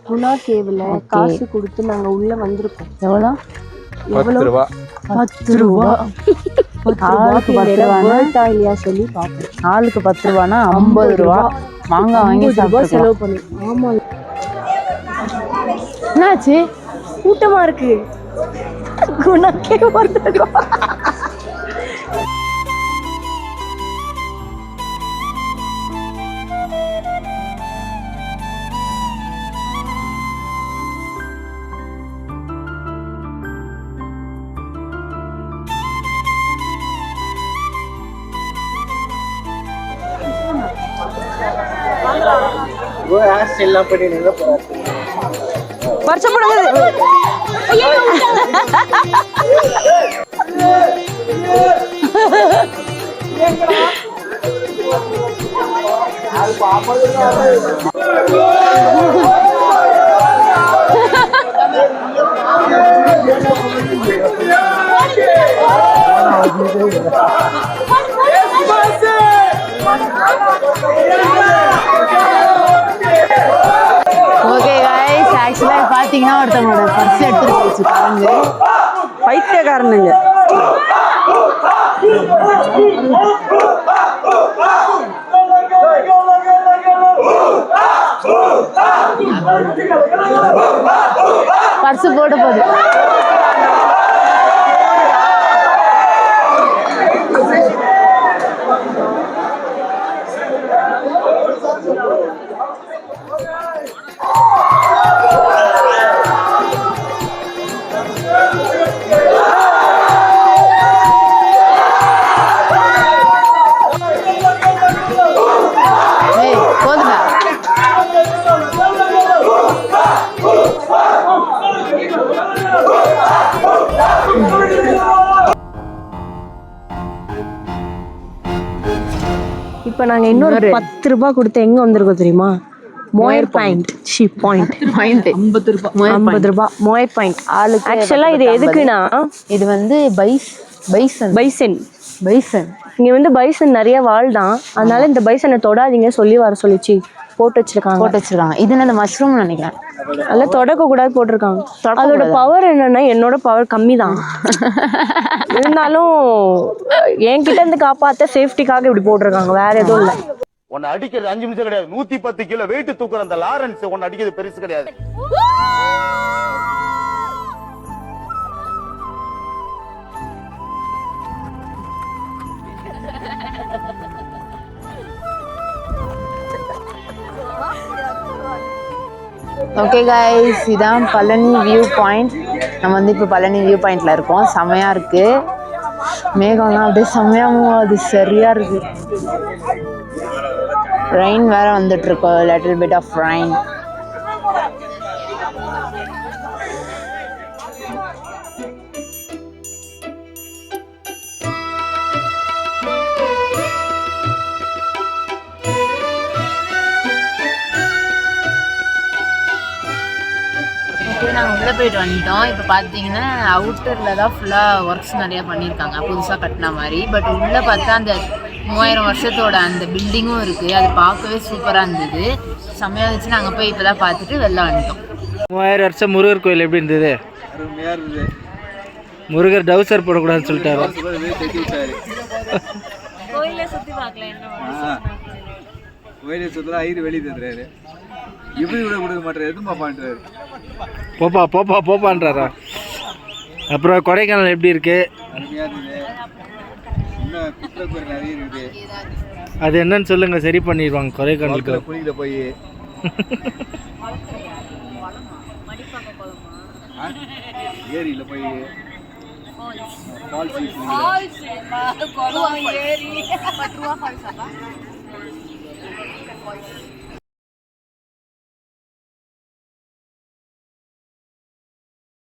குணா கேவ்ல காசு கொடுத்து நாங்க உள்ள வந்திருக்கோம். எவ்வளோ? 10 ரூபா. 10 ரூபா. ஆளுக்கு 10 ரூபானா இல்லையா சொல்லி பார்ப்போம். ஆளுக்கு 10 ரூபானா 50 ரூபா. மாங்காய் வாங்கி சாப்பிட்டு செலவு பண்ணி. ஆமா. என்னாச்சு? கூட்டமா இருக்கு. குணா கேவ் வந்திருக்கோம். வருஷப்படுது. ஓகே गाइस, ஆக்சுவலா பாத்தீங்கன்னா ஒருத்தவங்களோட பர்ஸ் எடுத்துட்டு போச்சு பாருங்க. பைத்தியக்காரனுங்க. பர்ஸ் போட போகுது. இப்ப நாங்க இன்னொரு 10 ரூபாய் கொடுத்து எங்க வந்திருக்கோம் தெரியுமா? மோயர் பாயிண்ட். பாயிண்ட் 50 ரூபாய். 50 ரூபாய் மோயர் பாயிண்ட் ஆளுக்கு. ஆக்சுவலா இது எதுக்குன்னா, இது வந்து பைசன் இங்க வந்து பைசன் நிறைய வாழ்தான். அதனால இந்த பைசனை தொடாதீங்க சொல்லி வர சொல்லிச்சு போட்டு வச்சிருக்காங்க. இது அந்த மஷ்ரூம் நினைக்கிறேன். அதெல்லாம் தொடக்க கூடாது போட்டிருக்காங்க. அதோட பவர் என்னன்னா, என்னோட பவர் கம்மி தான். இருந்தாலும் என்கிட்ட இருந்து காப்பாத்த சேஃப்டிக்காக இப்படி போட்டிருக்காங்க, வேற எதுவும் இல்ல. உன்னை அடிக்கிறது 5 நிமிஷம் கிடையாது. 110 கிலோ வெயிட் தூக்குற அந்த லாரன்ஸ் உன்னை அடிக்கிறது பெருசு கிடையாது. ஓகே गाइस, இதான் பழனி வியூ பாயிண்ட். நம்ம வந்து இப்போ பழனி வியூ பாயிண்ட்ல இருக்கோம். செமையா இருக்கு. மேகம்லாம் அப்படியே செமையா மூவ் ஆகுது. சரியா இருக்கு. ரெயின் வேற வந்துட்டு இருக்கோம். Little bit of rain. நாங்கள் உள்ளே போயிட்டு வந்துட்டோம். இப்போ பார்த்தீங்கன்னா அவுட்டரில் தான் ஃபுல்லாக ஒர்க்ஸ் நிறையா பண்ணியிருக்காங்க, புதுசாக கட்டின மாதிரி. பட் உள்ளே பார்த்தா அந்த 3000 வருஷத்தோட அந்த பில்டிங்கும் இருக்குது. அது பார்க்கவே சூப்பராக இருந்தது, செம்மையாக இருந்துச்சு. நாங்கள் போய் இப்போ தான் பார்த்துட்டு வெளில வந்துட்டோம். 3000 வருஷம் முருகர் கோயில் எப்படி இருந்தது? முருகர் டவுசர் போடக்கூடாதுன்னு சொல்லிட்டாரு. கோயிலை சுற்றி பார்க்கல, என்ன கோயிலை சுற்றலாம் ஐது வெளியே தந்துறாரு. எப்படி விட கொடுக்க மாட்டாரு, எதுமா பண்ணுறாரு. போப்பான்றாரா? அப்புறம் கொடைக்கானல் எப்படி இருக்கு? அருமையாக இருக்குது. இன்னும் குற்றப்பேர் நிறைய இருக்குது. அது என்னன்னு சொல்லுங்க, சரி பண்ணிடுவாங்க. கொடைக்கானலுக்கு குளிக்கல போய் ஏரியில் போய் ஃபால்ஸ்